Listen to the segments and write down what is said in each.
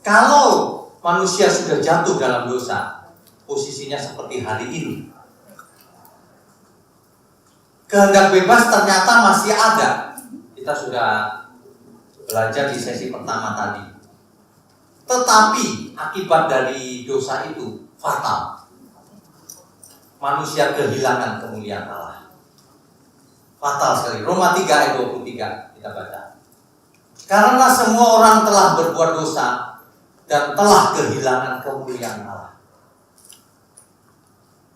Kalau manusia sudah jatuh dalam dosa, posisinya seperti hari ini. Kehendak bebas ternyata masih ada. Kita sudah belajar di sesi pertama tadi. Tetapi akibat dari dosa itu fatal. Manusia kehilangan kemuliaan Allah. Fatal sekali. Roma 3 ayat 23 kita baca. Karena semua orang telah berbuat dosa dan telah kehilangan kemuliaan Allah.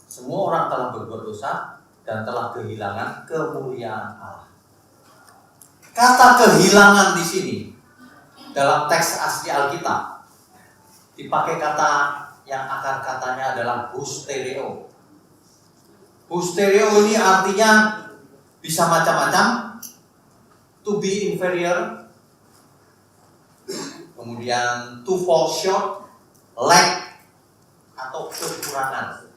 Semua orang telah berbuat dosa dan telah kehilangan kemuliaan Allah. Kata kehilangan di sini dalam teks asli Alkitab dipakai kata yang akar katanya adalah hustereo. Hustereo ini artinya bisa macam-macam. To be inferior, kemudian to fall short, lack, atau kekurangan.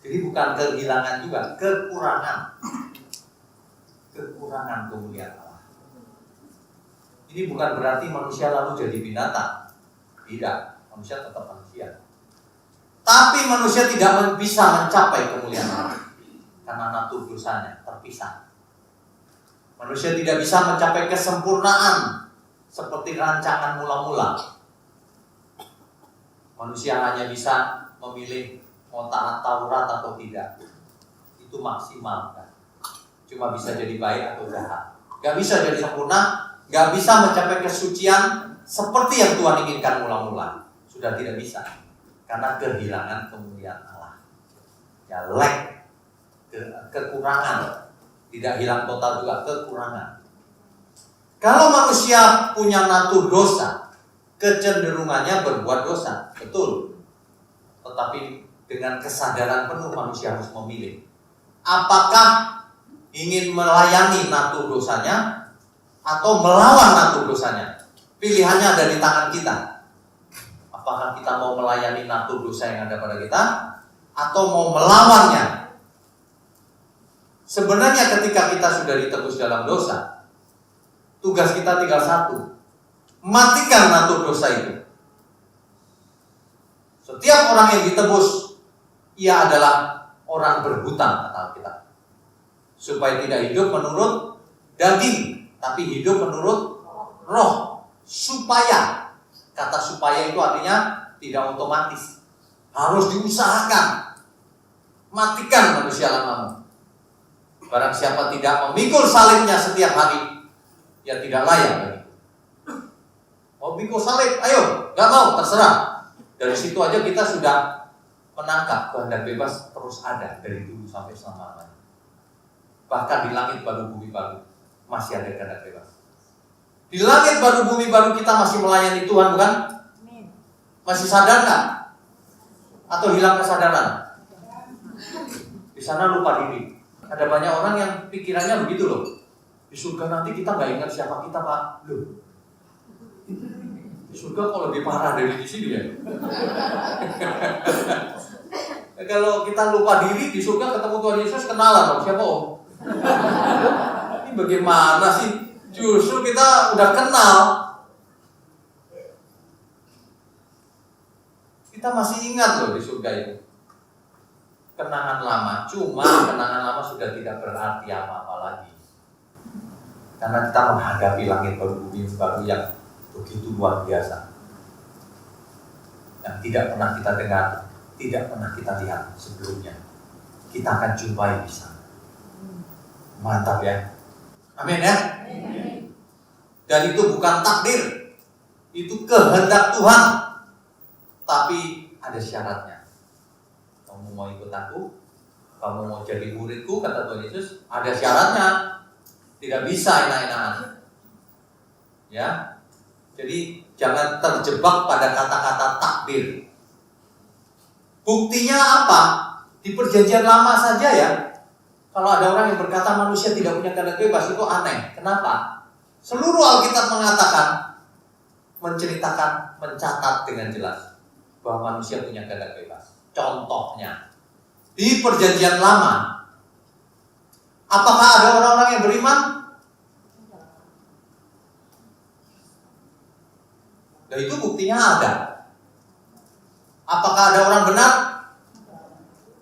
Jadi bukan kehilangan juga, kekurangan. Kekurangan kemuliaan Allah. Ini bukan berarti manusia lalu jadi binatang. Tidak, manusia tetap manusia. Tapi manusia tidak bisa mencapai kemuliaan Allah karena natur dosanya terpisah. Manusia tidak bisa mencapai kesempurnaan seperti rancangan mula-mula. Manusia hanya bisa memilih mau taat Taurat atau tidak. Itu maksimal kan. Cuma bisa jadi baik atau jahat. Gak bisa jadi sempurna, gak bisa mencapai kesucian seperti yang Tuhan inginkan mula-mula. Sudah tidak bisa. Karena kehilangan kemuliaan Allah. Ya, lack, kekurangan. Tidak hilang total juga, kekurangan. Kalau manusia punya natur dosa, kecenderungannya berbuat dosa, betul. Tetapi dengan kesadaran penuh manusia harus memilih. Apakah ingin melayani natur dosanya atau melawan natur dosanya? Pilihannya ada di tangan kita. Apakah kita mau melayani natur dosa yang ada pada kita atau mau melawannya? Sebenarnya ketika kita sudah ditebus dalam dosa, tugas kita tinggal satu. Matikan natur dosa itu. Setiap orang yang ditebus, ia adalah orang berhutang, kata kita. Supaya tidak hidup menurut daging, tapi hidup menurut roh. Supaya, kata supaya itu artinya tidak otomatis. Harus diusahakan. Matikan manusia lamamu. Barang siapa tidak memikul salibnya setiap hari, ya tidak layak bagi. Mau pikul salib, ayo, gak mau, terserah. Dari situ aja kita sudah menangkap kehendak bebas terus ada dari dulu sampai selama-lamanya. Bahkan di langit baru, bumi baru masih ada kehendak bebas. Di langit baru, bumi baru kita masih melayani Tuhan, bukan? Masih sadar gak? Atau hilang kesadaran? Di sana lupa diri. Ada banyak orang yang pikirannya begitu loh. Di surga nanti kita nggak ingat siapa kita, Pak. Loh, di surga kok lebih parah dari di sini ya. Kalau kita lupa diri di surga ketemu Tuhan Yesus, kenalan dong, siapa om? Ini bagaimana sih? Justru kita udah kenal. Kita masih ingat loh di surga itu. Kenangan lama, cuma kenangan lama sudah tidak berarti apa-apa lagi. Karena kita menghadapi langit baru, bumi baru yang begitu luar biasa. Yang tidak pernah kita dengar, tidak pernah kita lihat sebelumnya. Kita akan jumpai di sana. Mantap ya. Amin ya. Dan itu bukan takdir, itu kehendak Tuhan. Tapi ada syaratnya. Kamu mau ikut aku, kamu mau jadi muridku, kata Tuhan Yesus, ada syaratnya. Tidak bisa enak-enakan. Ya. Jadi jangan terjebak pada kata-kata takdir. Buktinya apa? Di perjanjian lama saja ya. Kalau ada orang yang berkata manusia tidak punya kehendak bebas, itu aneh. Kenapa? Seluruh Alkitab mengatakan, menceritakan, mencatat dengan jelas bahwa manusia punya kehendak bebas. Contohnya, di perjanjian lama, apakah ada orang-orang yang beriman? Dan itu buktinya ada. Apakah ada orang benar?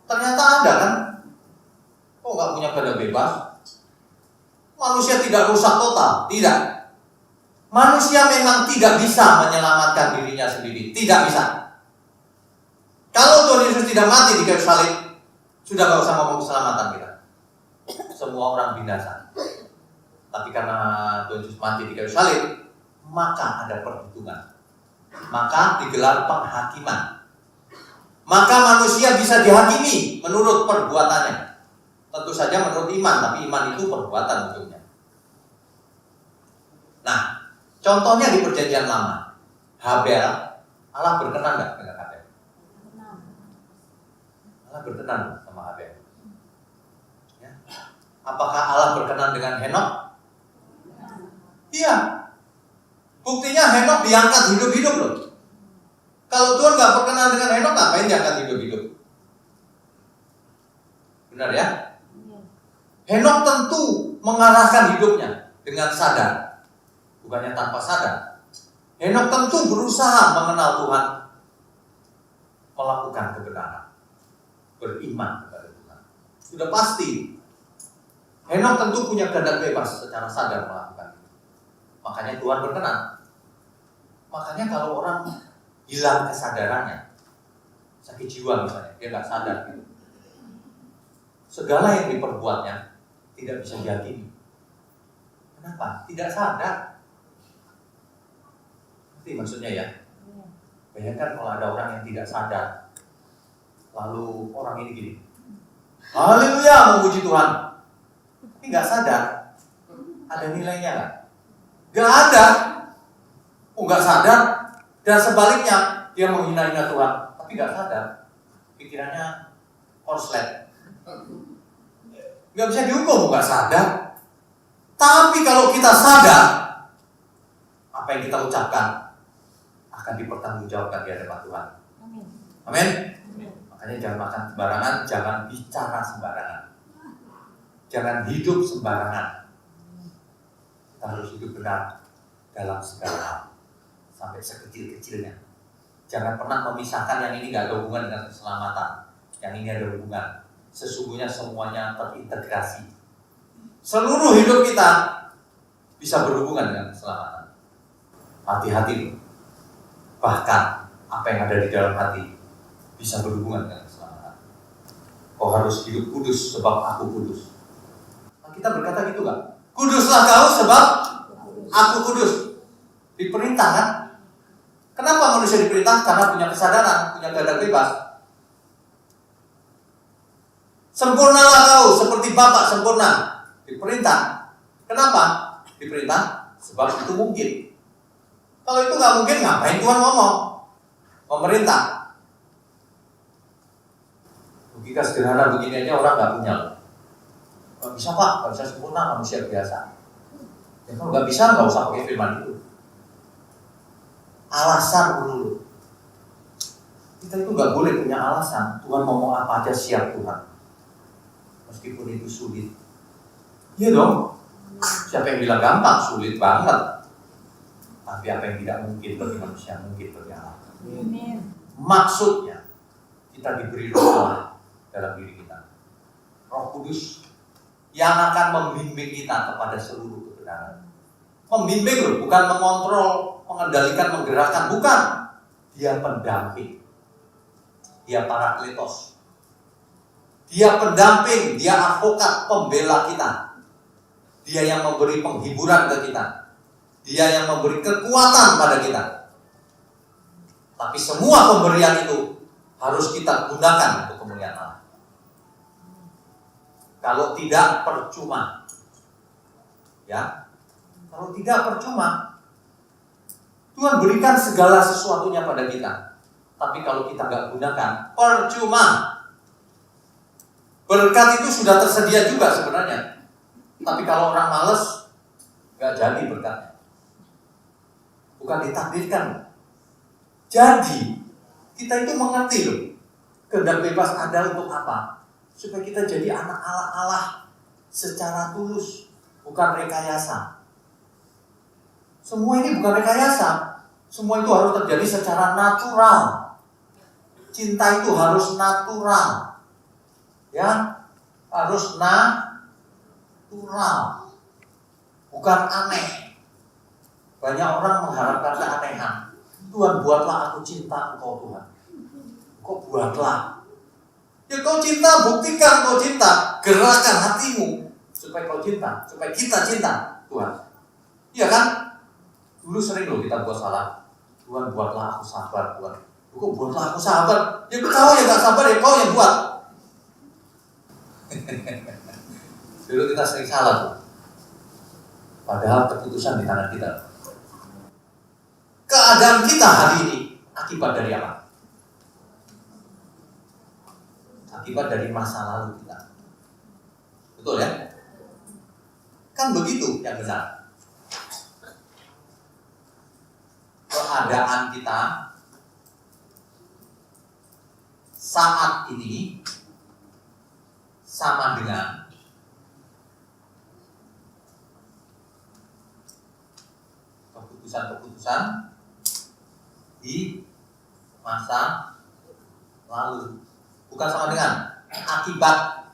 Ternyata ada kan? Kok nggak punya kehendak bebas? Manusia tidak rusak total, tidak. Manusia memang tidak bisa menyelamatkan dirinya sendiri, tidak bisa. Kalau Tuhan Yesus tidak mati di kayu salib, sudah nggak usah ngomong keselamatan kita. Semua orang binasa. Tapi karena Tuhan Yesus mati di kayu salib, maka ada perhitungan. Maka digelar penghakiman. Maka manusia bisa dihakimi menurut perbuatannya. Tentu saja menurut iman, tapi iman itu perbuatan tentunya. Nah, contohnya di Perjanjian Lama, Habel, Allah berkenan nggak dengan Habel? Allah berkenan sama Habel. Ya. Apakah Allah berkenan dengan Henok? Iya. Buktinya Henok diangkat hidup-hidup loh. Kalau Tuhan nggak berkenan dengan Henok, ngapain diangkat hidup-hidup? Benar ya? Henok tentu mengarahkan hidupnya dengan sadar, bukannya tanpa sadar. Henok tentu berusaha mengenal Tuhan, melakukan kebenaran, beriman kepada Tuhan. Sudah pasti. Henok tentu punya kehendak bebas secara sadar melakukan itu. Makanya Tuhan berkenan. Makanya kalau orang hilang kesadarannya, sakit jiwa misalnya, dia nggak sadar gitu. Segala yang diperbuatnya tidak bisa diyakini. Kenapa? Tidak sadar. Itu maksudnya ya. Bayangkan kalau ada orang yang tidak sadar, lalu orang ini gini, haleluya, memuji Tuhan. Ini nggak sadar. Ada nilainya nggak? Nggak ada. Nggak sadar. Dan sebaliknya dia menghina-hina Tuhan, tapi nggak sadar. Pikirannya korslet. Nggak bisa dihukum, nggak sadar. Tapi kalau kita sadar, apa yang kita ucapkan akan dipertanggungjawabkan di hadapan Tuhan. Amin. Makanya jangan makan sembarangan, jangan bicara sembarangan, jangan hidup sembarangan. Kita harus hidup benar dalam segala hal, sampai sekecil-kecilnya. Jangan pernah memisahkan yang ini nggak ada hubungan dengan keselamatan, yang ini ada hubungan. Sesungguhnya semuanya terintegrasi. Seluruh hidup kita bisa berhubungan dengan keselamatan. Hati-hati. Bahkan apa yang ada di dalam hati bisa berhubungan dengan keselamatan. Kau harus hidup kudus sebab aku kudus. Nah, kita berkata gitu kan? Kuduslah kau sebab aku kudus. Diperintah kan? Kenapa manusia diperintah? Karena punya kesadaran, punya kehendak bebas. Sempurnalah kau seperti Bapa sempurna. Diperintah. Kenapa? Diperintah sebab itu mungkin. Kalau itu nggak mungkin, ngapain Tuhan ngomong? Pemerintah. Logika sederhana begini aja orang nggak punya. Nggak bisa Pak, nggak bisa sempurna, manusia biasa. Ya kalau nggak bisa, nggak usah pakai firman itu. Alasan dulu. Kita itu nggak boleh punya alasan. Tuhan ngomong apa aja siap Tuhan. Meskipun itu sulit. Iya dong. Siapa yang bilang gampang? Sulit banget. Tapi apa yang tidak mungkin bagi manusia mungkin bagi Allah. Maksudnya kita diberi roh Allah dalam diri kita. Roh Kudus yang akan membimbing kita kepada seluruh kebenaran. Membimbing loh, bukan mengontrol, mengendalikan, menggerakkan, bukan. Dia pendamping. Dia parakletos. Dia pendamping, dia advokat, pembela kita. Dia yang memberi penghiburan ke kita. Dia yang memberi kekuatan pada kita. Tapi semua pemberian itu harus kita gunakan untuk kemuliaan Allah. Kalau tidak, percuma. Ya, kalau tidak percuma. Tuhan berikan segala sesuatunya pada kita. Tapi kalau kita nggak gunakan, percuma. Berkat itu sudah tersedia juga sebenarnya. Tapi kalau orang malas, nggak jadi berkatnya. Bukan ditakdirkan. Jadi, kita itu mengerti loh. Kehendak bebas ada untuk apa? Supaya kita jadi anak Allah secara tulus. Bukan rekayasa. Semua ini bukan rekayasa. Semua itu harus terjadi secara natural. Cinta itu harus natural. Ya, harus natural. Bukan aneh. Banyak orang mengharapkan keanehan. Tuhan, buatlah aku cinta Engkau Tuhan. Kok buatlah? Ya kau cinta, buktikan kau cinta. Gerakkan hatimu supaya kau cinta, supaya kita cinta Tuhan. Iya kan? Dulu sering loh kita buat salah. Tuhan, buatlah aku sabar Tuhan. Kok buatlah aku sabar? Ya kau yang gak sabar, ya kau yang buat. Dulu kita sering salah tuh. Padahal keputusan di tangan kita. Keadaan kita hari ini akibat dari apa? Akibat dari masa lalu kita. Betul ya? Kan begitu yang benar. Keadaan kita saat ini sama dengan keputusan-keputusan di masa lalu. Bukan sama dengan akibat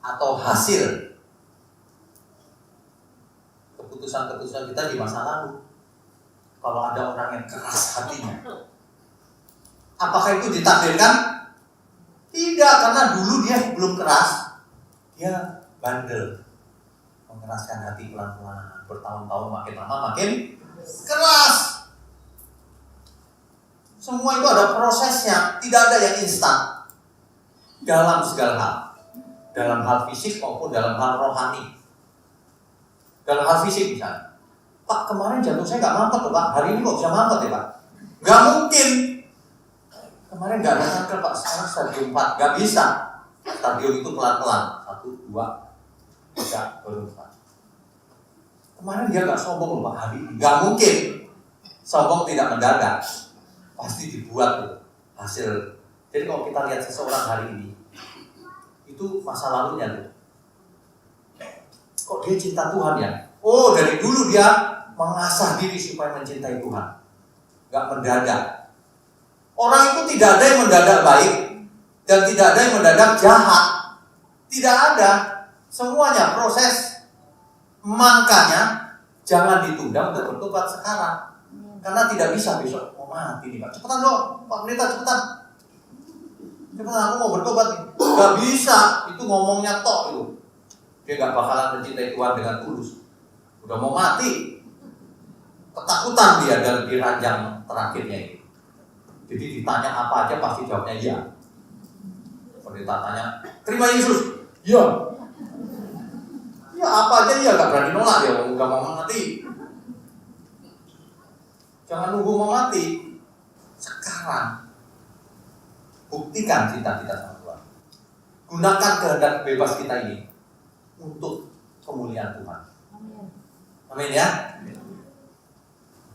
atau hasil keputusan-keputusan kita di masa lalu. Kalau ada orang yang keras hatinya, apakah itu ditakdirkan? Tidak, karena dulu dia belum keras. Dia bandel, mengeraskan hati pelan-pelan, bertahun-tahun, makin lama makin keras. Semua itu ada prosesnya, tidak ada yang instan. Dalam segala hal, dalam hal fisik maupun dalam hal rohani. Dalam hal fisik misalnya, Pak, kemarin jantung saya nggak mampet loh Pak, hari ini kok bisa mampet ya Pak? Nggak mungkin. Kemarin nggak ada kanker Pak, sekarang stadium 4, nggak bisa. Stadium itu pelan-pelan, 1, 2, 3, baru 4. Kemarin dia nggak sombong loh Pak, hari ini nggak mungkin. Sombong tidak mendadak, pasti dibuat loh hasil. Jadi kalau kita lihat seseorang hari ini, itu masa lalunya tuh. Kok dia cinta Tuhan ya? Oh, dari dulu dia mengasah diri supaya mencintai Tuhan. Gak mendadak. Orang itu tidak ada yang mendadak baik dan tidak ada yang mendadak jahat. Tidak ada. Semuanya proses. Makanya jangan ditunda untuk bertobat sekarang. Karena tidak bisa besok mau mati nih Pak. Cepetan dong, Pak Pendeta cepetan. Cepetan aku mau bertobat nih. Gak bisa. Itu ngomongnya tok itu. Dia gak bakalan mencintai Tuhan dengan tulus. Udah mau mati, ketakutan dia dan di ranjang terakhirnya ini. Jadi ditanya apa aja pasti jawabnya iya. Pendeta tanya, terima Yesus? Iya. Ya apa aja iya, gak berani nolak dia, gak mau mati. Jangan nunggu mau mati. Sekarang buktikan cinta kita sama Tuhan. Gunakan kehendak bebas kita ini untuk kemuliaan Tuhan. Amin ya.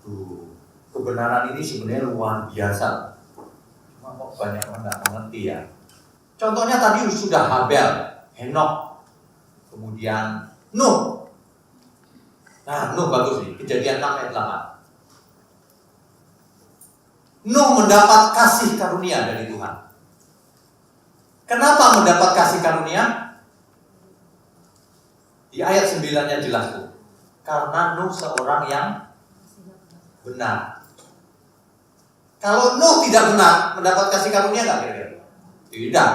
Tuh, kebenaran ini sebenarnya luar biasa. Cuma kok banyak orang nggak mengerti ya. Contohnya tadi sudah Habel, Henok, kemudian Nuh. Nah, Nuh bagus nih. Kejadian 6 ayat 8. Nuh mendapat kasih karunia dari Tuhan. Kenapa mendapat kasih karunia? Di ayat 9-nya jelas tuh. Karena Nuh seorang yang benar. Kalau Nuh tidak benar, mendapat kasih karunia nggak kira-kira? Tidak.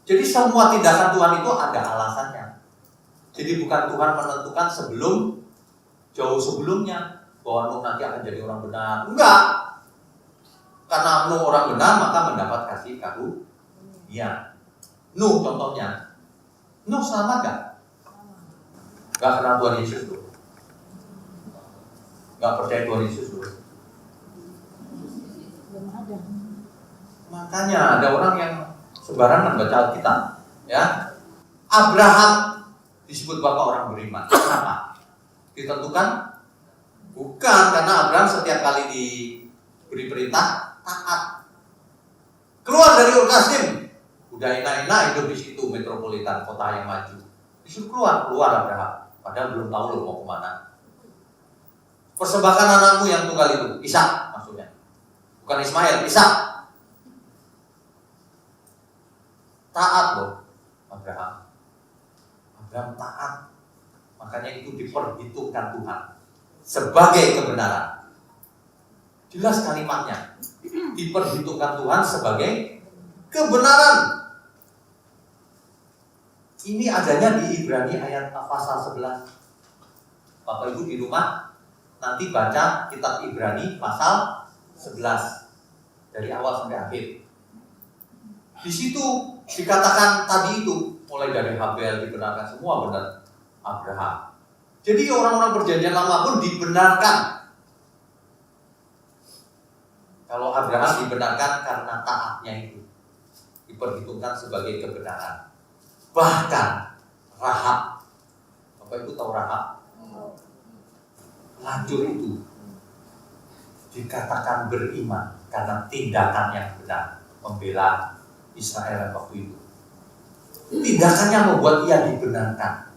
Jadi semua tindakan Tuhan itu ada alasannya. Jadi bukan Tuhan menentukan jauh sebelumnya bahwa Nuh nanti akan jadi orang benar. Enggak. Karena Nuh orang benar maka mendapat kasih karunia. Nuh contohnya. Nuh selamat gak? Gak kenal Tuhan Yesus tuh. Gak percaya Tuhan Yesus tuh. Makanya ada orang yang sembarangan baca Alkitab, ya. Abraham disebut bapak orang beriman. Kenapa? Ditentukan? Bukan, karena Abraham setiap kali diberi perintah taat. Keluar dari Ur Kasdim, udah enak-enak hidup di situ, metropolitan, kota yang maju. Disuruh keluar Abraham. Padahal belum tahu loh mau kemana. Persembahkan anakmu yang tunggal itu, Ishak maksudnya. Bukan Ismail, Ishak. Taat loh Abraham. Abraham taat. Makanya itu diperhitungkan Tuhan sebagai kebenaran. Jelas kalimatnya. Diperhitungkan Tuhan sebagai kebenaran. Ini adanya di Ibrani ayat pasal 11. Bapak Ibu di rumah nanti baca kitab Ibrani pasal 11 dari awal sampai akhir. Di situ dikatakan tadi itu, mulai dari Habel dibenarkan, semua benar Abraham. Jadi orang-orang perjanjian lama pun dibenarkan. Kalau Abraham dibenarkan karena taatnya itu, diperhitungkan sebagai kebenaran. Bahkan Rahab, Bapak Ibu tahu Rahab? Lajur itu dikatakan beriman karena tindakan yang benar, membela Israel waktu itu. Tindakannya membuat ia dibenarkan.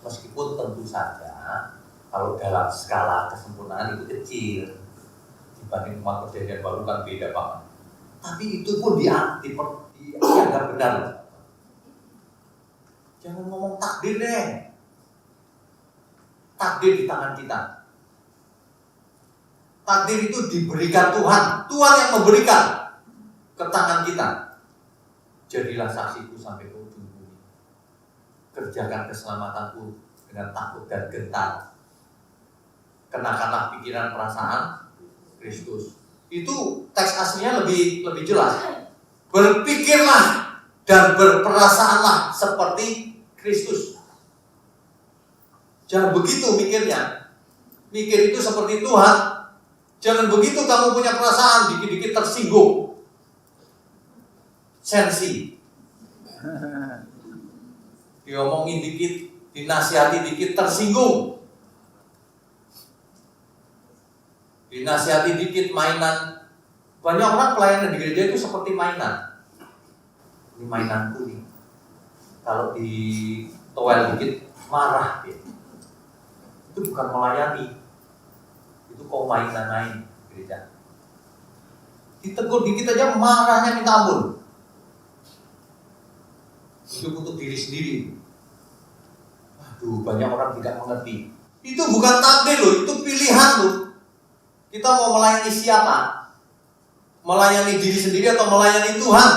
Meskipun tentu saja kalau dalam skala kesempurnaan itu kecil dibanding umat perjanjian baru kan beda banget. Tapi itu pun dianggap benar. Jangan ngomong takdir deh. Takdir di tangan kita. Takdir itu diberikan Tuhan. Tuhan yang memberikan ke tangan kita. Jadilah saksiku sampai ke ujung bumi. Kerjakan keselamatanku dengan takut dan gentar. Kenakanlah pikiran perasaan Kristus. Itu teks aslinya lebih jelas. Berpikirlah dan berperasaanlah seperti Kristus. Jangan begitu mikirnya. Mikir itu seperti Tuhan. Jangan begitu kamu punya perasaan dikit-dikit tersinggung. Sensi. Diomongin dikit, dinasihati dikit tersinggung. Dinasihati dikit mainan. Banyak orang pelayanan di gereja itu seperti mainan. Ini mainanku nih. Kalau di toel dikit marah dia. Itu bukan melayani, itu kau main-main gereja. Ditegur dikit aja marahnya minta ampun. Hidup untuk diri sendiri. Waduh, banyak orang tidak mengerti. Itu bukan takdir loh, itu pilihan loh. Kita mau melayani siapa? Melayani diri sendiri atau melayani Tuhan?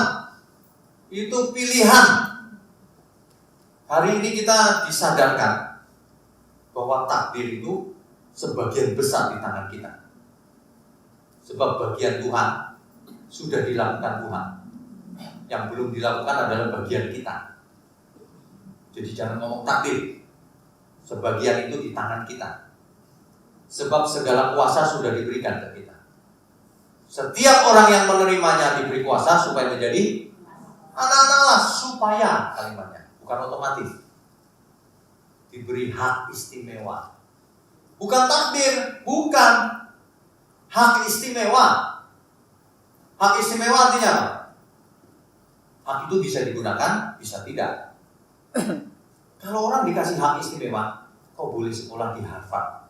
Itu pilihan. Hari ini kita disadarkan bahwa takdir itu sebagian besar di tangan kita. Sebab bagian Tuhan sudah dilakukan Tuhan. Yang belum dilakukan adalah bagian kita. Jadi jangan ngomong takdir. Sebagian itu di tangan kita. Sebab segala kuasa sudah diberikan ke kita. Setiap orang yang menerimanya diberi kuasa supaya menjadi anak-anak Allah. Supaya kalimatnya, bukan otomatis. Diberi hak istimewa. Bukan takdir, bukan. Hak istimewa. Hak istimewa artinya apa? Hak itu bisa digunakan, bisa tidak. Kalau orang dikasih hak istimewa, kau boleh sekolah di Harvard,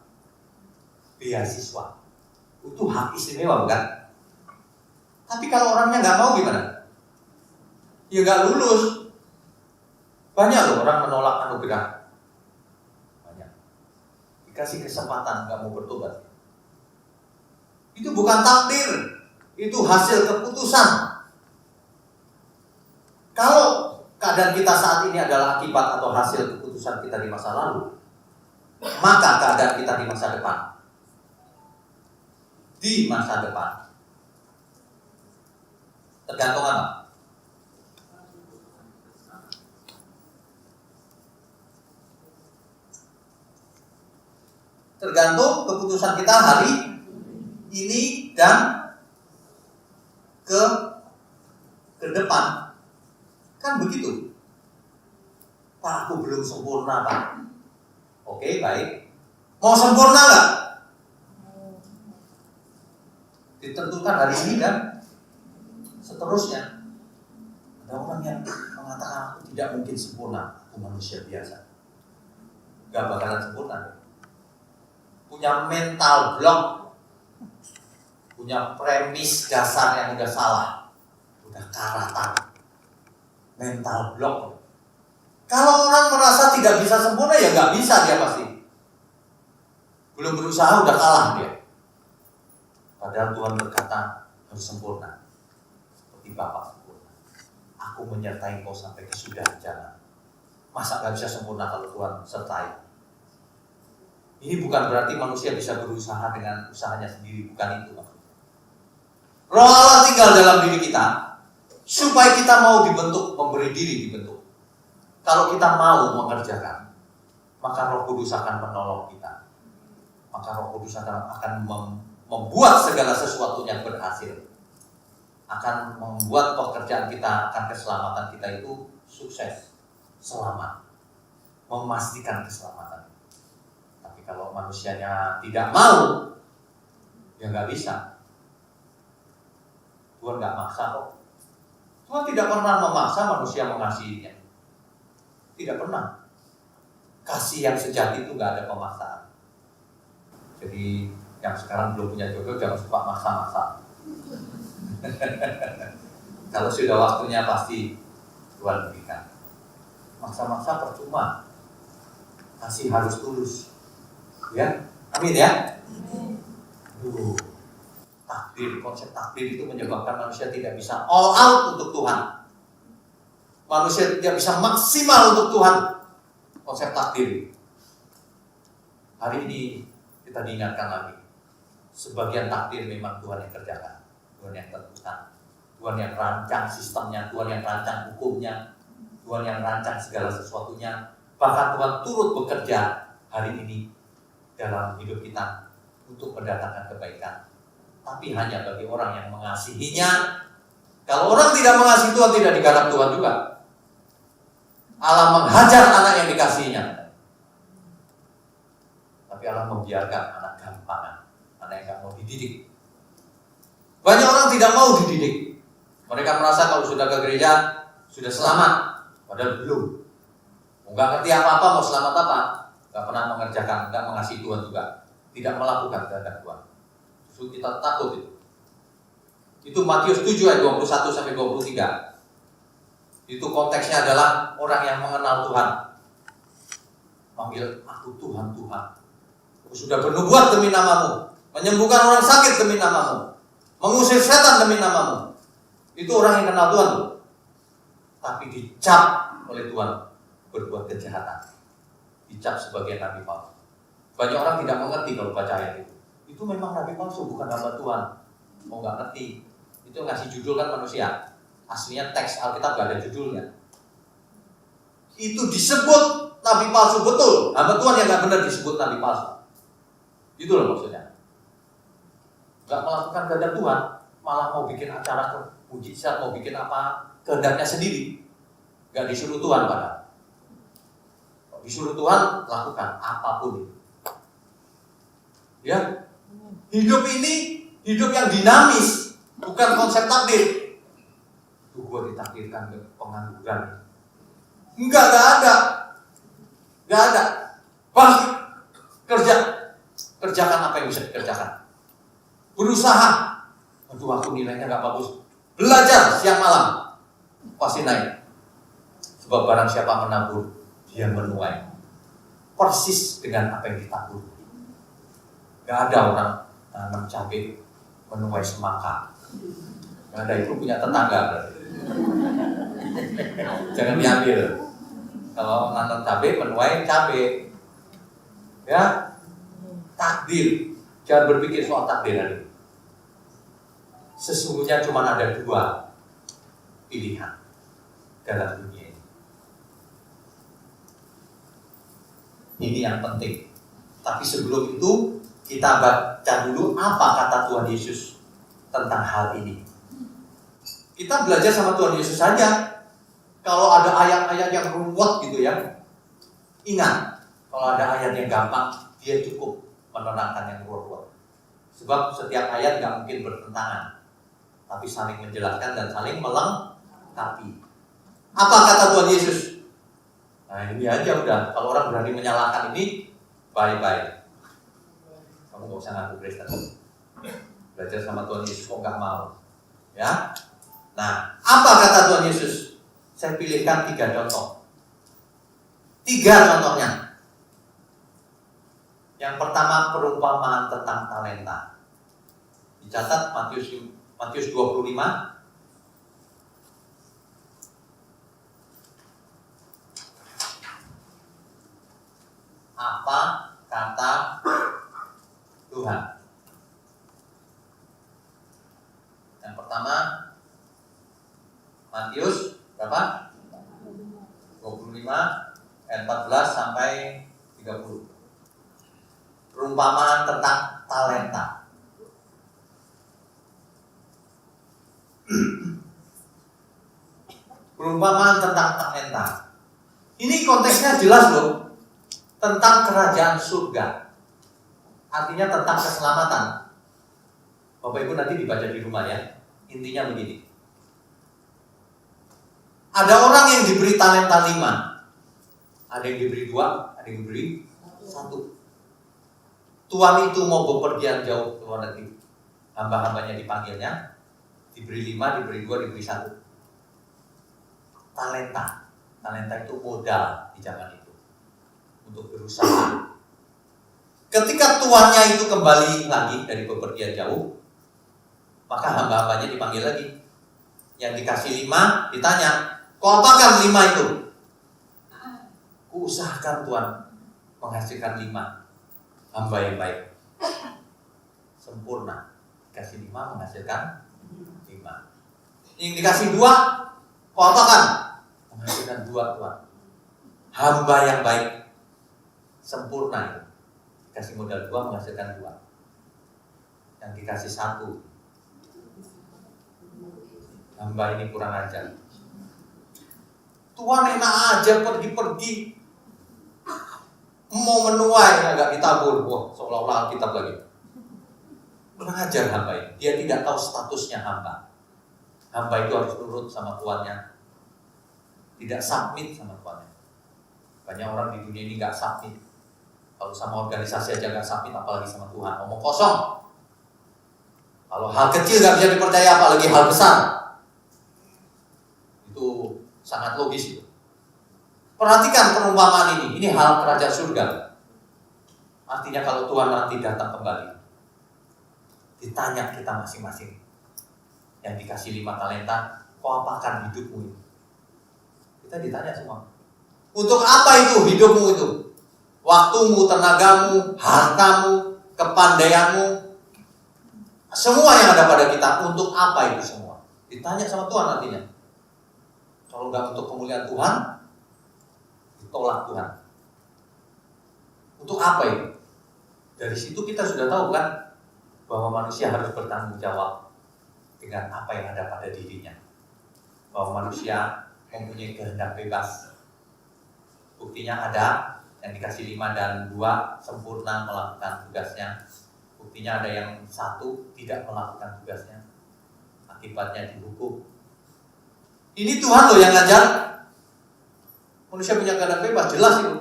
beasiswa. Itu hak istimewa, bukan? Tapi kalau orangnya nggak mau gimana? Ya nggak lulus. Banyak loh orang menolak anugerah. Dikasih kesempatan nggak mau bertobat. Itu bukan takdir, itu hasil keputusan. Kalau keadaan kita saat ini adalah akibat atau hasil keputusan kita di masa lalu, maka keadaan kita di masa depan, tergantung apa? Tergantung keputusan kita hari ini dan ke depan. Kan begitu. Pak, aku belum sempurna, Pak. Oke, baik. Mau sempurna nggak? Ditentukan hari ini dan seterusnya. Ada orang yang mengatakan aku tidak mungkin sempurna, aku manusia biasa. Gak bakalan sempurna. punya mental block, punya premis dasar yang udah salah, udah karatan, mental block. Kalau orang merasa tidak bisa sempurna, ya nggak bisa dia pasti. Belum berusaha udah kalah dia. Padahal Tuhan berkata harus sempurna, seperti Bapa sempurna. Aku menyertai kau sampai kesudahan jalan. Masa nggak bisa sempurna kalau Tuhan sertai? Ini bukan berarti manusia bisa berusaha dengan usahanya sendiri, bukan itu maksudnya. Roh Allah tinggal dalam diri kita supaya kita mau dibentuk, memberi diri dibentuk. Kalau kita mau mengerjakan, maka Roh Kudus akan menolong kita. Maka Roh Kudus akan membuat segala sesuatunya berhasil. Akan membuat pekerjaan kita, akan keselamatan kita itu sukses, selamat, memastikan keselamatan. Tapi kalau manusianya tidak mau, ya nggak bisa. Tuhan nggak maksa kok. Tuhan tidak pernah memaksa manusia mengasihinya. Tidak pernah. Kasih yang sejati itu nggak ada pemaksaan. Jadi yang sekarang belum punya jodoh jangan suka maksa-maksa. Kalau sudah waktunya pasti Tuhan berikan. Maksa-maksa percuma. Kasih harus tulus. Ya, amin ya. Takdir, konsep takdir itu menyebabkan manusia tidak bisa all out untuk Tuhan. Manusia tidak bisa maksimal untuk Tuhan. Konsep takdir. Hari ini kita diingatkan lagi. Sebagian takdir memang Tuhan yang kerjakan. Tuhan yang tentukan. Tuhan yang rancang sistemnya. Tuhan yang rancang hukumnya. Tuhan yang rancang segala sesuatunya. Bahkan Tuhan turut bekerja hari ini dalam hidup kita untuk mendatangkan kebaikan. Tapi hanya bagi orang yang mengasihinya. Kalau orang tidak mengasihi Tuhan, tidak digarap Tuhan juga. Allah menghajar anak yang dikasihinya. Tapi Allah membiarkan anak gampangan, anak yang gak mau dididik. Banyak orang tidak mau dididik. Mereka merasa kalau sudah ke gereja sudah selamat, padahal belum. Nggak ngerti apa-apa, mau selamat apa? Nggak pernah mengerjakan, nggak mengasihi Tuhan juga, tidak melakukan kehendak Tuhan. Justru kita takut itu. Itu Matius 7 ayat 21 sampai 23. Itu konteksnya adalah orang yang mengenal Tuhan. Panggil aku Tuhan, Tuhan. Aku sudah bernubuat demi namamu, menyembuhkan orang sakit demi namamu, mengusir setan demi namamu. Itu orang yang kenal Tuhan. Tapi dicap oleh Tuhan berbuat kejahatan. Dicap sebagai nabi palsu. Banyak orang tidak mengerti kalau baca ayat itu. Itu memang nabi palsu, bukan hamba Tuhan. Mau nggak ngerti. Itu ngasih judul kan manusia. Aslinya teks Alkitab gak ada judulnya. Itu disebut nabi palsu betul. Hamba Tuhan yang gak benar disebut nabi palsu. Itu loh maksudnya. Gak melakukan kehendak Tuhan, malah mau bikin acara mujizat, mau bikin apa kehendaknya sendiri. Gak disuruh Tuhan padahal. Disuruh Tuhan lakukan apapun. Ya, hidup ini hidup yang dinamis, bukan konsep takdir. Tuh gue ditakdirkan ke pengangguran. Enggak ada. Enggak ada. Bangkit, kerjakan apa yang bisa dikerjakan. Berusaha. Aduh, aku nilainya gak bagus. Belajar siang malam, pasti naik. Sebab barang siapa menabur, dia menuai. Persis dengan apa yang ditabur. Gak ada orang nanam cabai menuai semangka. Gak ada, itu punya tetangga. Jangan diambil. Kalau nanam cabai, menuai cabai. Ya, takdir. Jangan berpikir soal takdir hari ini. Sesungguhnya cuma ada dua pilihan dalam dunia ini. Ini yang penting. Tapi sebelum itu, kita baca dulu apa kata Tuhan Yesus tentang hal ini. Kita belajar sama Tuhan Yesus saja. Kalau ada ayat-ayat yang ruwet gitu ya, ingat, kalau ada ayat yang gampang, dia cukup menerangkan yang ruwet. Sebab setiap ayat gak mungkin bertentangan, tapi saling menjelaskan dan saling melengkapi. Apa kata Tuhan Yesus? Nah ini aja udah, kalau orang berani menyalahkan ini, bye-bye. usah ngaku Kristen. Belajar sama Tuhan Yesus kok nggak mau. Ya. Nah, apa kata Tuhan Yesus? Saya pilihkan 3 contoh. 3 contohnya. Yang pertama perumpamaan tentang talenta. Dicatat Matius 25. Apa kata Tuhan? Yang pertama Matius berapa? 25 ayat 14 sampai 30. Perumpamaan tentang talenta. Perumpamaan tentang talenta. Ini konteksnya jelas loh. Tentang kerajaan surga. Artinya tentang keselamatan. Bapak Ibu nanti dibaca di rumah ya. Intinya begini. Ada orang yang diberi talenta 5. Ada yang diberi 2, ada yang diberi 1. Tuan itu mau bepergian jauh ke luar negeri. Hamba-hambanya dipanggilnya. Diberi 5, diberi 2, diberi 1. Talenta. Talenta itu modal di zaman itu. Untuk berusaha. Ketika tuannya itu kembali lagi dari bepergian jauh, maka hamba-hambanya dipanggil lagi. Yang dikasih 5 ditanya, kau apakan 5 itu? Usahakan Tuhan menghasilkan 5 hamba yang baik, sempurna. Dikasih 5 menghasilkan 5. Yang dikasih 2, kau apakan? Menghasilkan 2 Tuhan. Hamba yang baik, sempurna. Dikasih modal 2 menghasilkan 2. Yang dikasih 1, hamba ini kurang ajar. Tuhan enak aja pergi-pergi, mau menuai agak ditabur. Wah, seolah-olah Alkitab lagi. Kurang ajar hamba ini. Dia tidak tahu statusnya hamba. Hamba itu harus nurut sama tuannya, tidak submit sama tuannya. Banyak orang di dunia ini gak submit. Kalau sama organisasi aja gak submit, apalagi sama Tuhan. Ngomong kosong. Kalau hal kecil gak bisa dipercaya, apalagi hal besar. Itu sangat logis itu. Perhatikan perumpamaan ini. Ini hal kerajaan surga. Artinya kalau Tuhan nanti datang kembali, ditanya kita masing-masing. Yang dikasih 5 talenta, kau apakan hidupmu itu? Kita ditanya semua. Untuk apa itu hidupmu itu? Waktumu, tenagamu, hartamu, kepandaianmu, semua yang ada pada kita, untuk apa itu semua? Ditanya sama Tuhan nantinya. Kalau nggak untuk kemuliaan Tuhan, ditolak Tuhan. Untuk apa itu? Dari situ kita sudah tahu kan, bahwa manusia harus bertanggung jawab dengan apa yang ada pada dirinya. Bahwa manusia mempunyai kehendak bebas. Buktinya ada yang dikasih 5 dan 2 sempurna melakukan tugasnya. Buktinya ada yang 1 tidak melakukan tugasnya. Akibatnya dihukum. Ini Tuhan loh yang ngajar. Manusia punya kehendak bebas, jelas itu.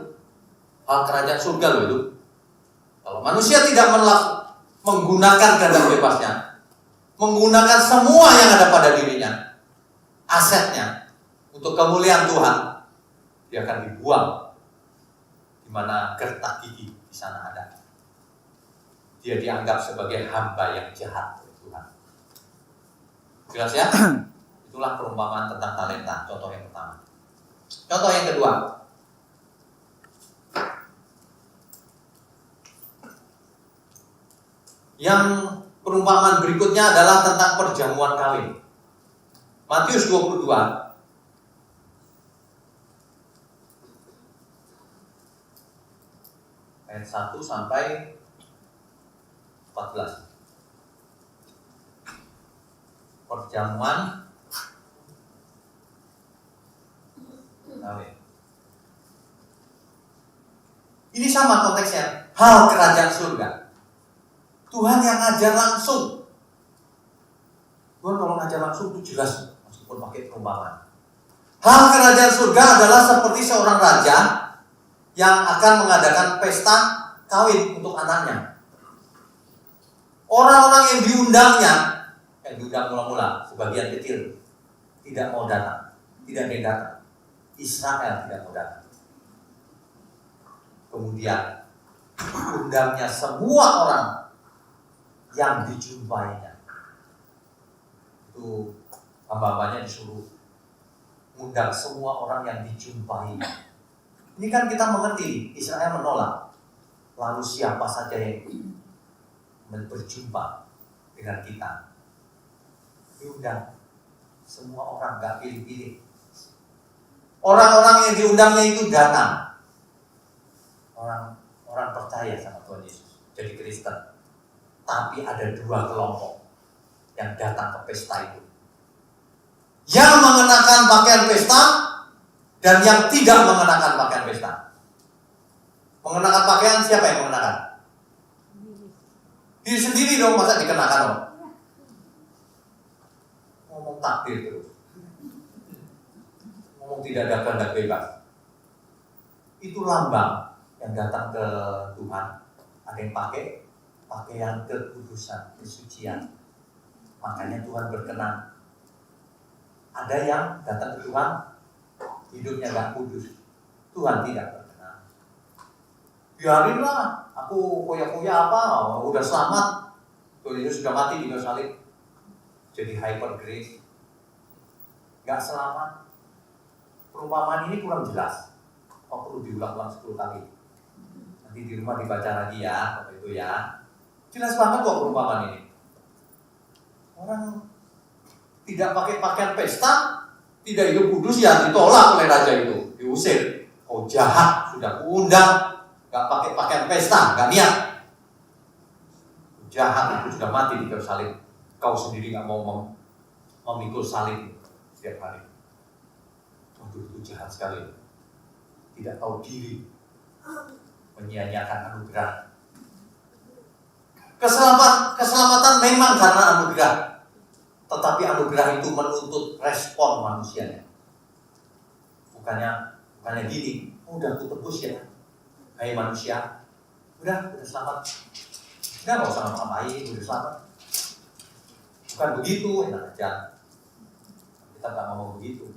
Hal kerajaan surga loh itu. Kalau manusia tidak menggunakan kehendak bebasnya, menggunakan semua yang ada pada dirinya, asetnya, untuk kemuliaan Tuhan, dia akan dibuang di mana gertak gigi di sana ada. Dia dianggap sebagai hamba yang jahat oleh Tuhan. Jelas ya? Itulah perumpamaan tentang talenta. Contoh yang pertama. Contoh yang kedua. Yang perumpamaan berikutnya adalah tentang perjamuan kawin. Matius 22 ayat 1 sampai 14. Perjamuan kawin. Ini sama konteksnya, hal kerajaan surga. Tuhan yang ngajar langsung. Tuhan kalau ngajar langsung itu jelas, meskipun pakai perumpamaan. Hal kerajaan surga adalah seperti seorang raja yang akan mengadakan pesta kawin untuk anaknya. Orang-orang yang diundangnya, yang diundang mula-mula, sebagian kecil, tidak mau datang. Tidak ada yang datang. Israel tidak mau datang. Kemudian, undangnya semua orang yang dijumpainya. Itu hamba-hambanya disuruh undang semua orang yang dijumpai. Ini kan kita mengerti, Israel menolak. Lalu siapa saja yang berjumpa dengan kita? Diundang semua orang, gak pilih-pilih. Orang-orang yang diundangnya itu datang. Orang percaya sama Tuhan Yesus, jadi Kristen. Tapi ada dua kelompok yang datang ke pesta itu. Yang mengenakan pakaian pesta dan yang tidak mengenakan pakaian pesta. Mengenakan pakaian, siapa yang mengenakan? Diri sendiri dong, masa dikenakan dong? Ngomong takdir terus. Ngomong tidak ada kehendak bebas. Itu lambang yang datang ke Tuhan. Ada yang pakai pakaian kekudusan, kesucian. Makanya Tuhan berkenan. Ada yang datang ke Tuhan, hidupnya gak kudus. Tuhan tidak berkenan. Biarinlah, aku koyak-koyak apa, udah selamat. Tuhan Yesus sudah mati di kayu salib. Jadi hyper grace. Gak selamat. Perumpamaan ini kurang jelas. Perlu diulang-ulang 10 kali. Nanti di rumah dibaca lagi ya, Bapak Ibu ya. Jelas banget kok perumpamaan ini. Orang tidak pakai pakaian pesta, tidak hidup kudus, ya ditolak oleh raja itu, diusir. Oh jahat, sudah kuundang, gak pakai pakaian pesta, gak niat. Jahat, itu sudah mati di kayu salib. Kau sendiri gak mau memikul salib setiap hari. Waduh, itu jahat sekali. Tidak tahu diri, menyia-nyiakan anugerah. Keselamatan memang karena anugerah, tetapi anugerah itu menuntut respon manusianya. Bukannya gini, udah aku tebus ya, hai manusia, udah selamat, udah nggak usah ngapain, udah selamat. Bukan begitu, enak aja. Kita nggak mau begitu.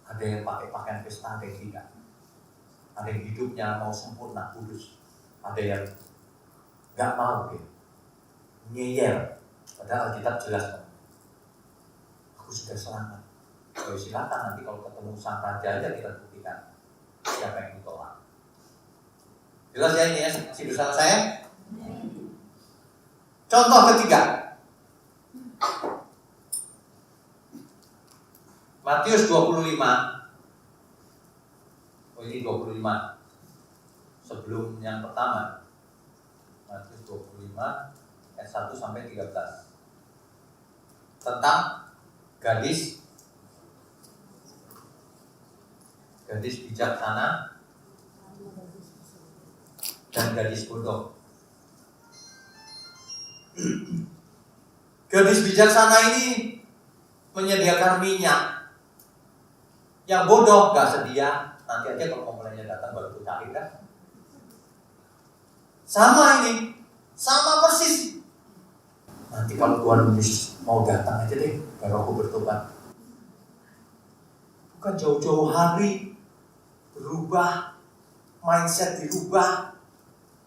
Ada yang pakai pakaian pesta, ada yang tidak. Ada yang hidupnya mau sempurna, kudus. Ada yang nggak mau, ya. Ngeyel. Padahal Alkitab jelas. Aku sudah selamat. Jadi silakan nanti kalau ketemu sang raja aja kita buktikan siapa yang ditolak. Jelas ya ini ya, masih bersama saya? Contoh ketiga. Matius 25. Oh ini 25. Sebelum yang pertama. Matius 25 ayat 1 sampai 13. Tentang gadis bijaksana dan gadis bodoh. Gadis bijaksana ini menyediakan minyak. Yang bodoh gak sedia. Nanti aja kalau komplainnya datang baru kita cari kan. Sama ini, sama persis. Nanti kalau Tuhan Yesus mau datang aja deh, baru aku bertobat. Bukan jauh-jauh hari berubah, mindset dirubah,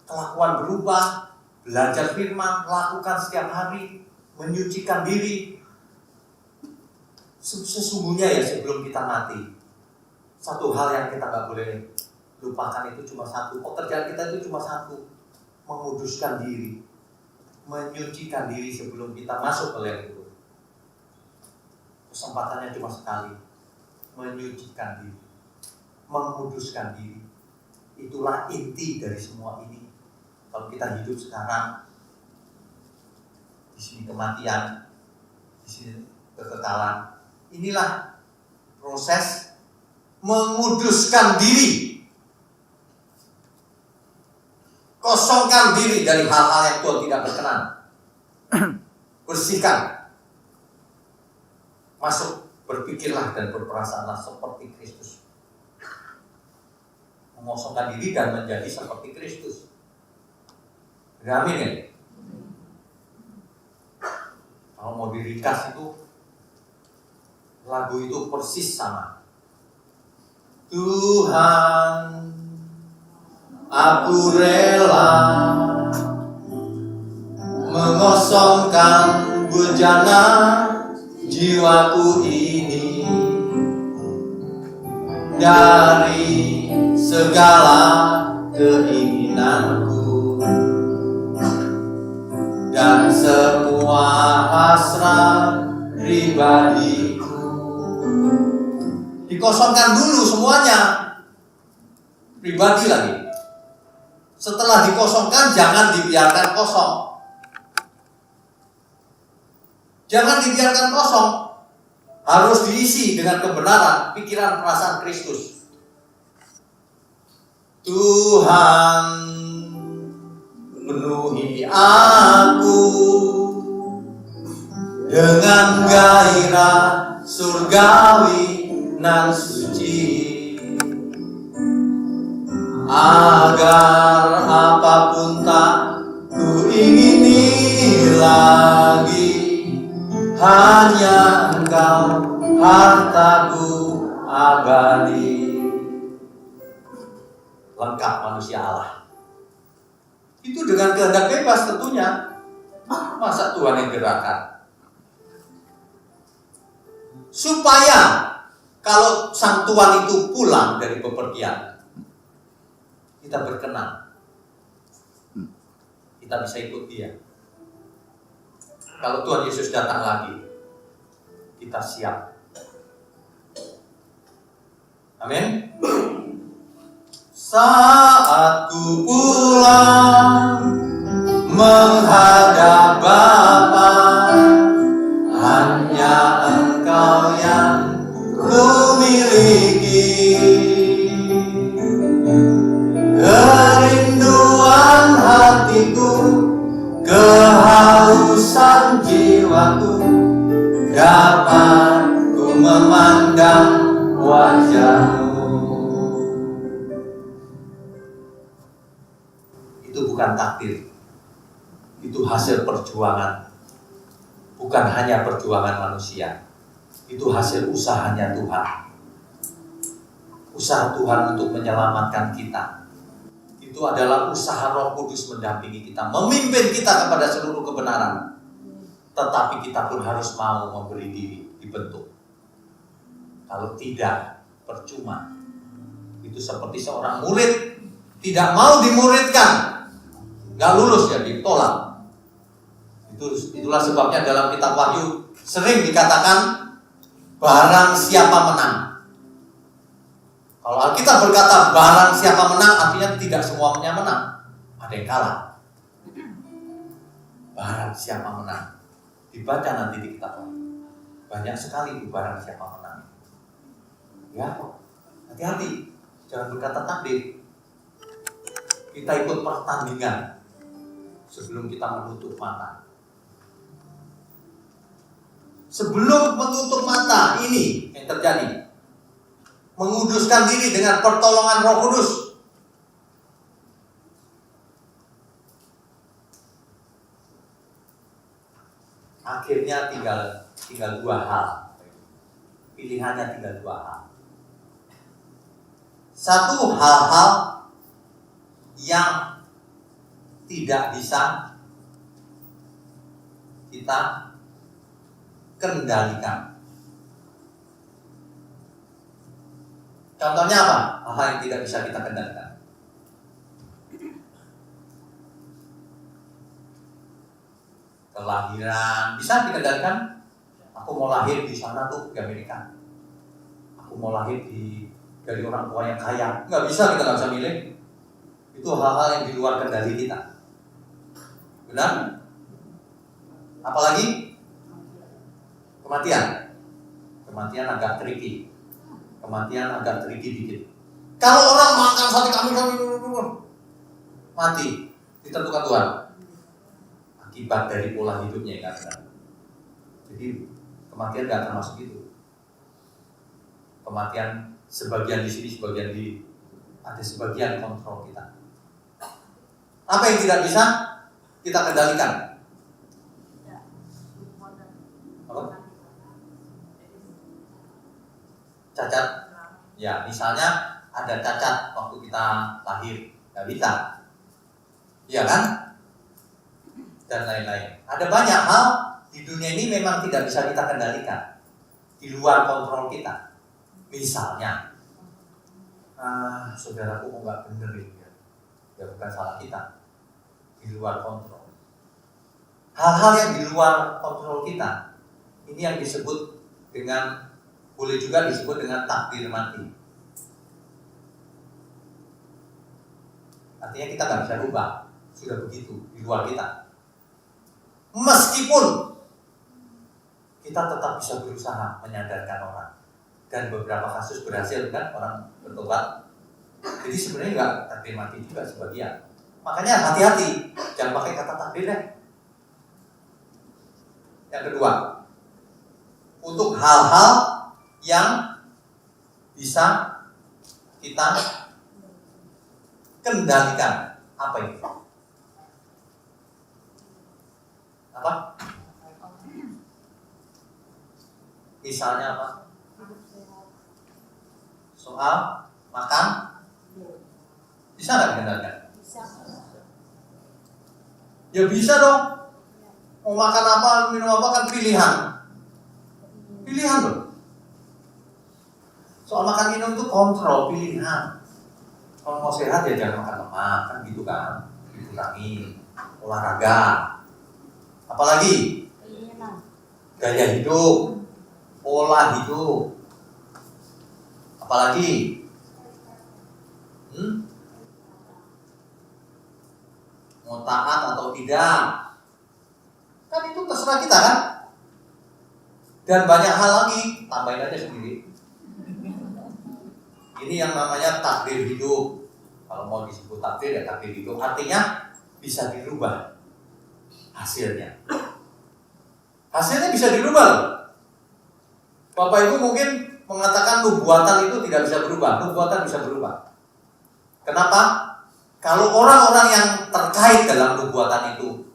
kelakuan berubah, belajar firman, lakukan setiap hari, menyucikan diri. Sesungguhnya ya sebelum kita mati, satu hal yang kita gak boleh lupakan itu cuma satu. Pekerjaan kita itu cuma satu, menguduskan diri, menyucikan diri sebelum kita masuk ke liang kubur. Kesempatannya cuma sekali, menyucikan diri, menguduskan diri. Itulah inti dari semua ini. Kalau kita hidup sekarang, di sini kematian, di sini kekekalan. Inilah proses menguduskan diri. Kosongkan diri dari hal-hal yang Tuhan tidak berkenan. Bersihkan. Masuk, berpikirlah dan berperasaanlah seperti Kristus. Mengosongkan diri dan menjadi seperti Kristus. Amin ya? kas itu, lagu itu persis sama. Tuhan, aku rela mengosongkan bejana jiwaku ini dari segala keinginanku dan semua hasrat pribadiku. Dikosongkan dulu semuanya, pribadi lagi. Setelah dikosongkan, jangan dibiarkan kosong. Jangan dibiarkan kosong. Harus diisi dengan kebenaran, pikiran, perasaan Kristus. Tuhan, penuhi aku dengan gairah surgawi nan suci, agar apapun tak ku ingini lagi, hanya Engkau hartaku abadi. Lengkap manusia Allah. Itu dengan kehendak bebas tentunya. Masa Tuhan yang gerakan? Supaya kalau sang Tuhan itu pulang dari bepergian, kita berkenan, kita bisa ikut Dia. Kalau Tuhan Yesus datang lagi, kita siap. Amin. Saat ku pulang menghadap Bapa, hanya Engkau yang ku miliki. Kerinduan hatiku, kehausan jiwaku, dapat ku memandang wajah-Mu. Itu bukan takdir, itu hasil perjuangan. Bukan hanya perjuangan manusia, itu hasil usahanya Tuhan. Usaha Tuhan untuk menyelamatkan kita. Itu adalah usaha Roh Kudus mendampingi kita, memimpin kita kepada seluruh kebenaran. Tetapi kita pun harus mau memberi diri, dibentuk. Kalau tidak, percuma. Itu seperti seorang murid tidak mau dimuridkan, gak lulus ya, ditolak. Itulah sebabnya dalam kitab Wahyu sering dikatakan barang siapa menang. Kalau Alkitab berkata barang siapa menang, artinya tidak semuanya menang, ada yang kalah. Barang siapa menang, dibaca nanti di kitab Wahyu. Banyak sekali di barang siapa menang. Ya, hati-hati, jangan berkata takdir. Kita ikut pertandingan sebelum kita menutup mata. Sebelum menutup mata ini yang terjadi, menguduskan diri dengan pertolongan Roh Kudus. Akhirnya tinggal dua hal. Pilihannya tinggal dua hal. Satu, hal-hal yang tidak bisa kita kendalikan. Contohnya apa? Hal yang tidak bisa kita kendalikan. Kelahiran bisa dikendalikan. Aku mau lahir di sana tuh di Amerika. Aku mau lahir dari orang tua yang kaya. Nggak bisa, kita nggak bisa milih. Itu hal-hal yang di luar kendali kita. Benar? Apalagi kematian. Kematian agak tricky. Kematian agak tricky dikit. Kalau orang makan sate kambing mati, ditentukan Tuhan. Akibat dari pola hidupnya ya kan. Jadi kematian gak termasuk itu. Kematian sebagian di sini, sebagian ada sebagian kontrol kita. Apa yang tidak bisa kita kendalikan? Apa? cacat. Ya, misalnya ada cacat waktu kita lahir, nggak bisa, iya kan? Dan lain-lain. Ada banyak hal di dunia ini memang tidak bisa kita kendalikan, di luar kontrol kita. Misalnya, saudaraku kok nggak bener ini ya bukan salah kita, di luar kontrol. Hal-hal yang di luar kontrol kita, ini yang disebut dengan, boleh juga disebut dengan takdir mati. Artinya kita nggak bisa rubah, sudah begitu di luar kita. Meskipun kita tetap bisa berusaha menyadarkan orang, dan beberapa kasus berhasil kan orang bertobat. Jadi sebenarnya nggak takdir mati juga sebagian. Makanya hati-hati, jangan pakai kata takdir deh. Yang kedua, untuk hal-hal yang bisa kita kendalikan. Apa itu? Apa? Misalnya apa? Soal makan? Bisa nggak dikendalikan? Ya bisa dong. Mau makan apa, minum apa kan pilihan. Pilihan loh. Soal makan minum itu kontrol, pilihan. Kalau mau sehat ya jangan makan lemak, kan gitu kan. Dikurangi. Olahraga. Apalagi? Gaya hidup. Pola hidup. Apalagi? Mau taat atau tidak? Kan itu terserah kita kan? Dan banyak hal lagi, tambahin aja sendiri. Ini yang namanya takdir hidup. Kalau mau disebut takdir ya takdir hidup. Artinya bisa dirubah hasilnya. Hasilnya bisa dirubah loh. Bapak Ibu mungkin mengatakan nubuatan itu tidak bisa berubah. Nubuatan bisa berubah. Kenapa? Kalau orang-orang yang terkait dalam nubuatan itu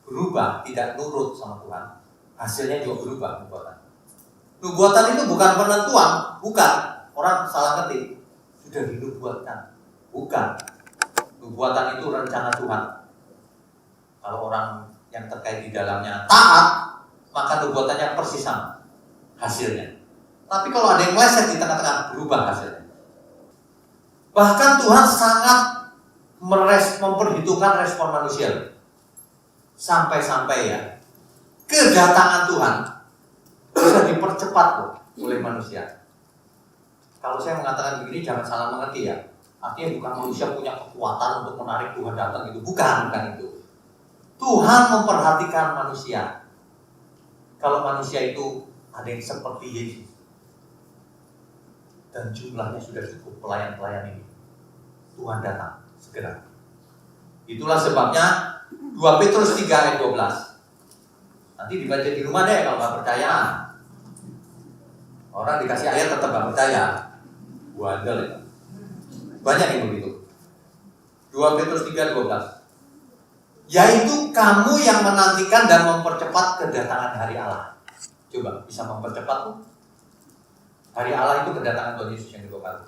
berubah, tidak nurut sama Tuhan, hasilnya juga berubah nubuatan. Nubuatan itu bukan penentuan, bukan. Orang salah ngerti, sudah dinubuatkan. Bukan. Nubuatan itu rencana Tuhan. Kalau orang yang terkait di dalamnya taat, maka nubuatannya persis sama hasilnya. Tapi kalau ada yang meleset di tengah-tengah, berubah hasilnya. Bahkan Tuhan sangat memperhitungkan respon manusia. Sampai-sampai ya, kedatangan Tuhan bisa dipercepat loh oleh manusia. Kalau saya mengatakan begini jangan salah mengerti ya. Artinya bukan manusia punya kekuatan untuk menarik Tuhan datang itu. Bukan itu. Tuhan memperhatikan manusia. Kalau manusia itu ada yang seperti Yesus. Dan jumlahnya sudah cukup pelayan-pelayan ini. Tuhan datang segera. Itulah sebabnya 2 Petrus 3 ayat 12. Nanti dibaca di rumah deh kalau nggak percaya. Orang dikasih ayat tetap nggak percaya. Bandel ya. Banyak yang begitu. 2 Petrus 3:12. Yaitu kamu yang menantikan dan mempercepat kedatangan hari Allah. Coba bisa mempercepat tuh. Hari Allah itu kedatangan Tuhan Yesus yang kedua kali.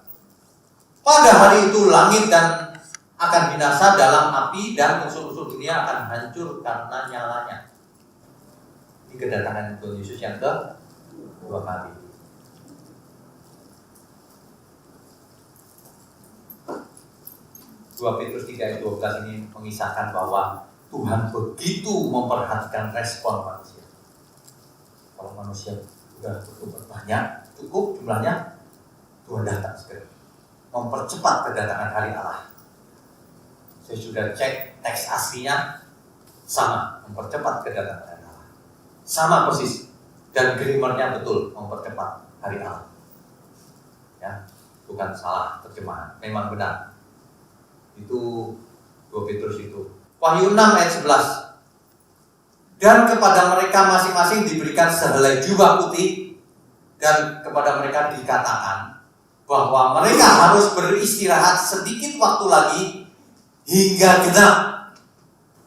Pada hari itu langit dan akan binasa dalam api dan musuh-musuh dunia akan hancur karena nyalanya. Ini kedatangan Tuhan Yesus yang kedua kali. 2 Petrus 3 ayat 12 ini mengisahkan bahwa Tuhan begitu memperhatikan respon manusia. Kalau manusia sudah cukup banyak, cukup jumlahnya, Tuhan datang segera. Mempercepat kedatangan hari Allah. Saya sudah cek teks aslinya sama, mempercepat kedatangan hari Allah. Sama persis. Dan grammarnya betul, mempercepat hari Allah. Ya, bukan salah terjemahan, memang benar. Itu 2 Petrus itu. Wahyu 6 ayat 11. Dan kepada mereka masing-masing diberikan sehelai jubah putih, dan kepada mereka dikatakan bahwa mereka harus beristirahat sedikit waktu lagi hingga genap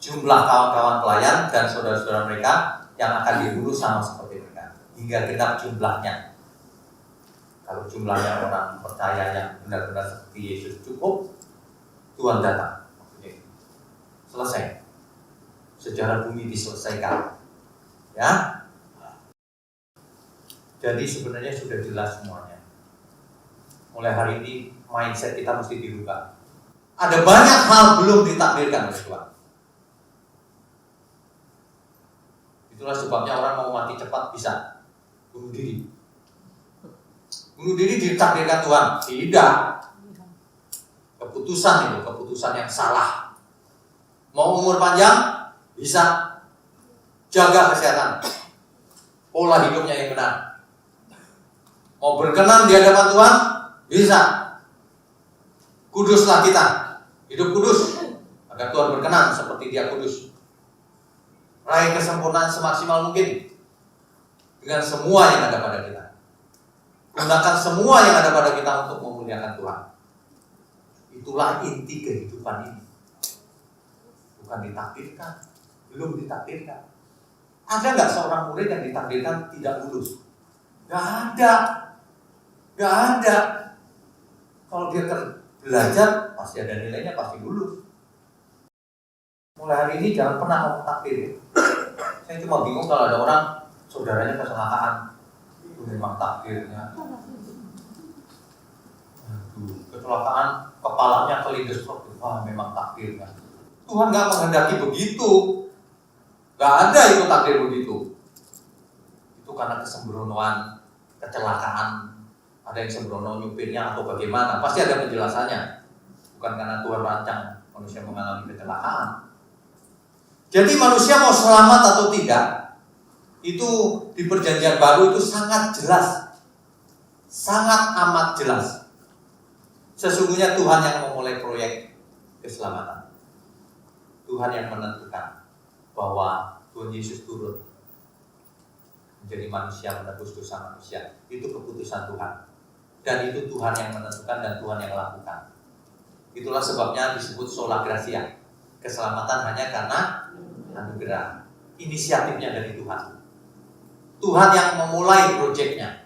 jumlah kawan-kawan pelayan dan saudara-saudara mereka yang akan dibunuh sama seperti mereka. Hingga genap jumlahnya. Kalau jumlahnya orang percaya yang benar-benar seperti Yesus cukup, Tuhan datang. Selesai. Sejarah bumi diselesaikan. Ya. Jadi sebenarnya sudah jelas semuanya. Mulai hari ini mindset kita mesti dirubah. Ada banyak hal belum ditakdirkan oleh Tuhan. Itulah sebabnya orang mau mati cepat bisa bunuh diri. Bunuh diri ditakdirkan Tuhan? Tidak. Keputusan itu, keputusan yang salah. Mau umur panjang? Bisa. Jaga kesehatan. Pola hidupnya yang benar. Mau berkenan di hadapan Tuhan? Bisa. Kuduslah kita. Hidup kudus. Agar Tuhan berkenan seperti Dia kudus. Raih kesempurnaan semaksimal mungkin. Dengan semua yang ada pada kita. Gunakan semua yang ada pada kita untuk memuliakan Tuhan. Itulah inti kehidupan ini. Bukan ditakdirkan. Belum ditakdirkan. Ada nggak seorang murid yang ditakdirkan tidak lulus? Gak ada. Gak ada. Kalau dia belajar, pasti ada nilainya, pasti lulus. Mulai hari ini jangan pernah ngomong takdir. Saya cuma bingung kalau ada orang, saudaranya kecelakaan. Itu memang takdirnya. Kecelakaan, kepalanya kelindes. Wah, memang takdirnya. Tuhan gak menghendaki begitu. Gak ada itu takdir begitu. Itu karena kesembronoan, kecelakaan. Ada yang sembrono nyupirnya atau bagaimana. Pasti ada penjelasannya. Bukan karena Tuhan rancang manusia mengalami kecelakaan. Jadi manusia mau selamat atau tidak, itu di perjanjian baru itu sangat jelas. Sangat amat jelas. Sesungguhnya Tuhan yang memulai proyek keselamatan. Tuhan yang menentukan bahwa Tuhan Yesus turun menjadi manusia, menebus dosa manusia. Itu keputusan Tuhan. Dan itu Tuhan yang menentukan dan Tuhan yang lakukan. Itulah sebabnya disebut sola gratia. Keselamatan hanya karena anugerah. Inisiatifnya dari Tuhan. Tuhan yang memulai proyeknya.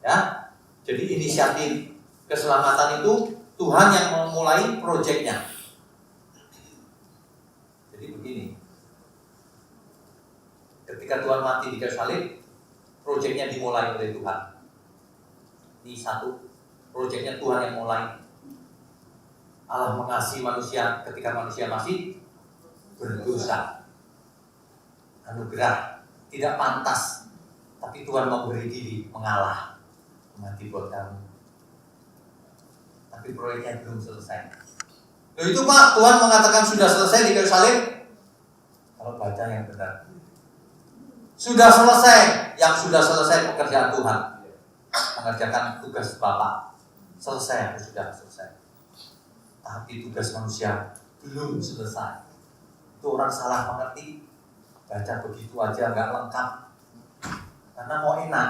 Ya. Jadi inisiatif keselamatan itu Tuhan yang memulai proyeknya. Jadi begini. Ketika Tuhan mati di kayu salib, proyeknya dimulai oleh Tuhan. Ini satu, proyeknya Tuhan yang mulai. Allah mengasihi manusia ketika manusia masih berdosa. Anugerah, tidak pantas. Tapi Tuhan memberi diri, mengalah. Mati buat kamu. Tapi proyeknya belum selesai. Loh itu Pak, Tuhan mengatakan sudah selesai di kayu salib. Kalau baca yang benar. Sudah selesai. Yang sudah selesai pekerjaan Tuhan. Mengerjakan tugas Bapa. Selesai, aku sudah selesai. Tapi tugas manusia belum selesai. Itu orang salah mengerti. Baca begitu aja nggak lengkap. Karena mau enak,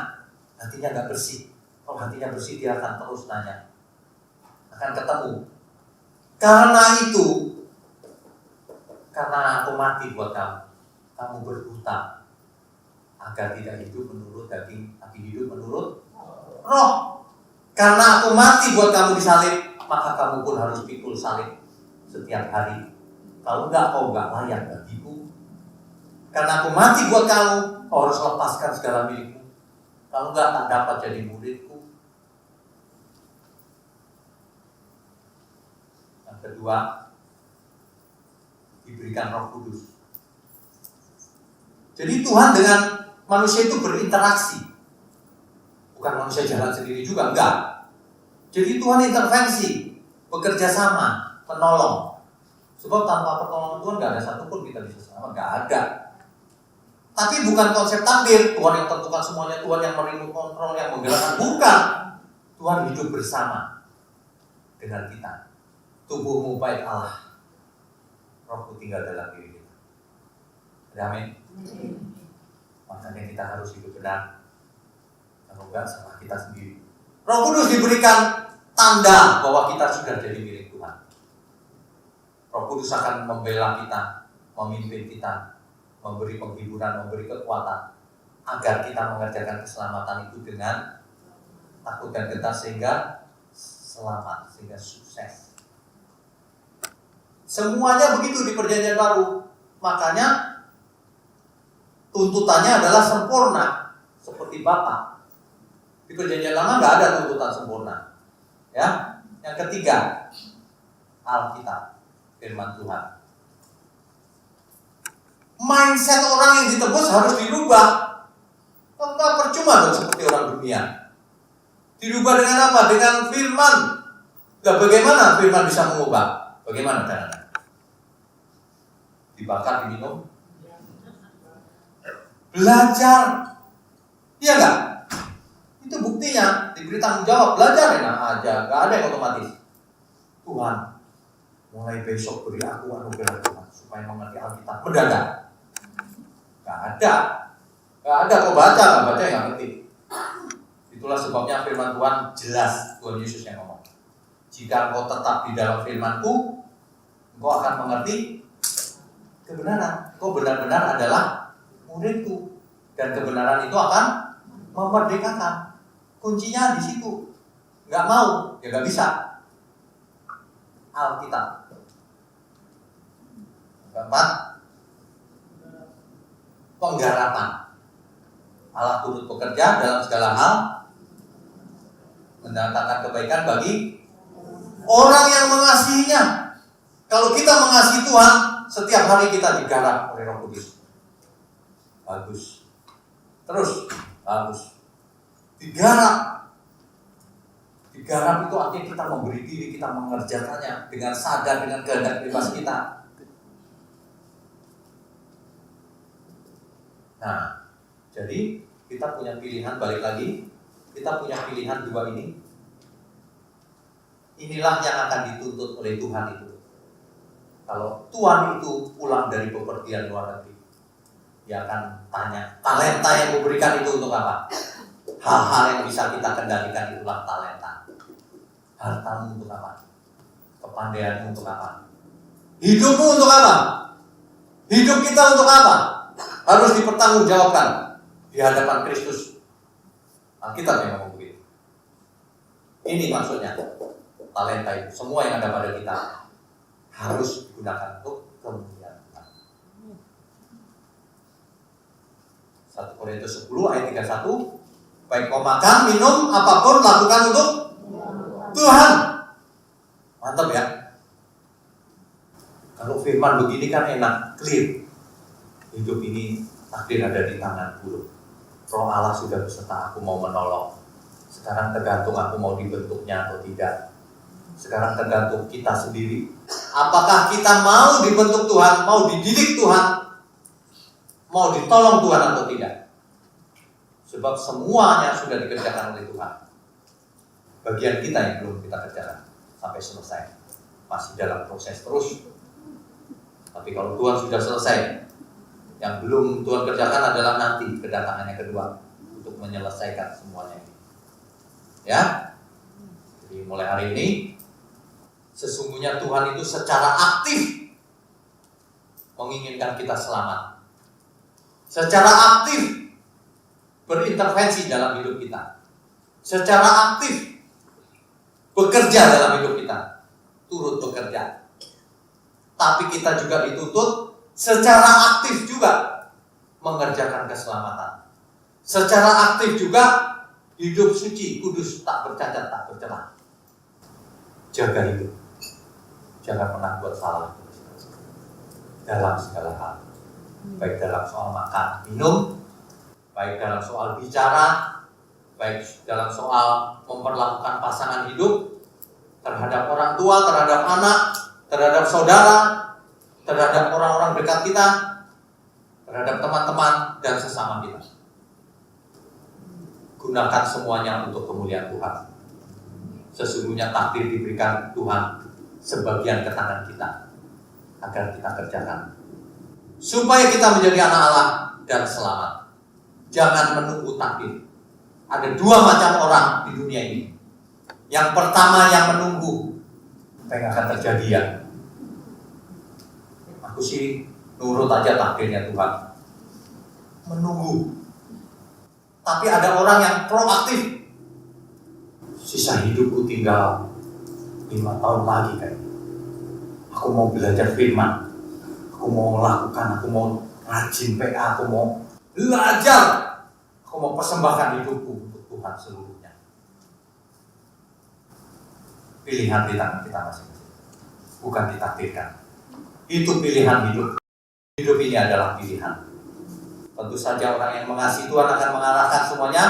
hatinya nggak bersih. Kalau hatinya bersih dia akan terus nanya, akan ketemu. Karena itu, karena aku mati buat kamu, kamu berhutang agar tidak hidup menurut daging, tapi hidup menurut roh. Karena aku mati buat kamu disalib, maka kamu pun harus pikul salib setiap hari. Kalau enggak, kau enggak layak bagiku. Karena aku mati buat kamu, kau harus lepaskan segala milikmu. Kalau enggak, tak dapat jadi muridku. Yang kedua, diberikan Roh Kudus. Jadi Tuhan dengan manusia itu berinteraksi. Bukan manusia jalan sendiri juga, enggak. Jadi Tuhan intervensi, bekerja sama, menolong. Sebab tanpa pertolongan Tuhan enggak ada satupun kita bisa selamat, enggak ada. Tapi bukan konsep takdir, Tuhan yang tentukan semuanya, Tuhan yang meremote kontrol, yang menggerakkan, bukan. Tuhan hidup bersama dengan kita. Tubuhmu bait Allah, Rohku tinggal dalam diri kita. Amin. Makanya kita harus hidup benar. Kalau enggak, salah kita sendiri. Roh Kudus diberikan tanda bahwa kita sudah jadi milik Tuhan. Roh Kudus akan membela kita, memimpin kita, memberi penghiburan, memberi kekuatan agar kita mengerjakan keselamatan itu dengan takut dan gentar sehingga selamat, sehingga sukses. Semuanya begitu di Perjanjian Baru. Makanya tuntutannya adalah sempurna, seperti Bapa. Di Perjanjian Lama nggak ada tuntutan sempurna. Ya, yang ketiga, Alkitab, firman Tuhan. Mindset orang yang ditebus harus dirubah. Enggak percuma dong seperti orang dunia. Dirubah dengan apa? Dengan firman. Nah, bagaimana firman bisa mengubah? Bagaimana caranya? Dibakar, diminum? Belajar. Iya enggak? Itu buktinya. Diberi tanggung jawab. Belajar enak aja. Enggak ada yang otomatis. Tuhan, mulai besok beri aku anugerah Tuhan supaya mengerti Alkitab. Mendadak. Enggak ada. Enggak ada. Kau baca, enggak baca, enggak ngerti. Itulah sebabnya firman Tuhan jelas. Tuhan Yesus yang ngomong. Jika engkau tetap di dalam firman-Ku, engkau akan mengerti kebenaran. Engkau benar-benar adalah murid-Ku. Dan kebenaran itu akan memerdekakan. Kuncinya di situ. Enggak mau, ya enggak bisa. Alkitab. Keempat, penggarapan. Allah turut bekerja dalam segala hal, mendatangkan kebaikan bagi orang yang mengasihinya. Kalau kita mengasihi Tuhan, setiap hari kita digarap oleh Roh Kudus. Bagus. Terus, bagus. Digarap. Digarap itu artinya kita memberi diri, kita mengerjakannya dengan sadar, dengan kehendak bebas kita. Nah, jadi kita punya pilihan, balik lagi, kita punya pilihan dua ini. Inilah yang akan dituntut oleh Tuhan itu. Kalau Tuhan itu pulang dari bepergian luar negeri, dia akan tanya, talenta yang diberikan itu untuk apa? Hal-hal yang bisa kita kendalikan itulah talenta. Hartamu untuk apa? Kepandaianmu untuk apa? Hidupmu untuk apa? Hidup kita untuk apa? Harus dipertanggungjawabkan di hadapan Kristus. Alkitab yang ngomong begitu. Ini maksudnya talenta itu. Semua yang ada pada kita harus digunakan untuk kemuliaan Tuhan. 1 Korintus 10 ayat 31. Baik mau makan, minum, apapun lakukan untuk Tuhan. Mantap ya. Kalau firman begini kan enak, clear. Hidup ini takdir ada di tangan-Ku. Roh Allah sudah beserta aku, mau menolong. Sekarang tergantung aku mau dibentuknya atau tidak. Sekarang tergantung kita sendiri. Apakah kita mau dibentuk Tuhan, mau dididik Tuhan, mau ditolong Tuhan atau tidak? Sebab semuanya sudah dikerjakan oleh Tuhan. Bagian kita yang belum kita kerjakan sampai selesai. Masih dalam proses terus. Tapi kalau Tuhan sudah selesai, yang belum Tuhan kerjakan adalah nanti kedatangannya kedua untuk menyelesaikan semuanya ini. Ya. Jadi mulai hari ini sesungguhnya Tuhan itu secara aktif menginginkan kita selamat. Secara aktif berintervensi dalam hidup kita. Secara aktif bekerja dalam hidup kita. Turut bekerja. Tapi kita juga dituntut secara aktif juga mengerjakan keselamatan. Secara aktif juga hidup suci, kudus, tak bercacat, tak bercelah. Jaga hidup. Jangan pernah buat salah dalam segala hal. Baik dalam soal makan, minum, baik dalam soal bicara, baik dalam soal memperlakukan pasangan hidup, terhadap orang tua, terhadap anak, terhadap saudara, terhadap orang-orang dekat kita, terhadap teman-teman dan sesama kita. Gunakan semuanya untuk kemuliaan Tuhan. Sesungguhnya takdir diberikan Tuhan sebagian ke tangan kita agar kita kerjakan supaya kita menjadi anak Allah dan selamat. Jangan menunggu takdir. Ada dua macam orang di dunia ini. Yang pertama yang menunggu apa yang akan terjadi ya. Aku sih nurut aja takdirnya Tuhan. Menunggu. Tapi ada orang yang proaktif. sisa hidupku tinggal 5 tahun lagi kayak. Aku mau belajar firman, aku mau lakukan, aku mau rajin PA, aku mau belajar, aku mau persembahkan hidupku untuk Tuhan seluruhnya. Pilihan di tangan kita masing-masing, bukan ditakdirkan. Itu pilihan hidup. Hidup ini adalah pilihan. Tentu saja orang yang mengasihi Tuhan akan mengarahkan semuanya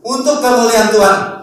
untuk kemuliaan Tuhan.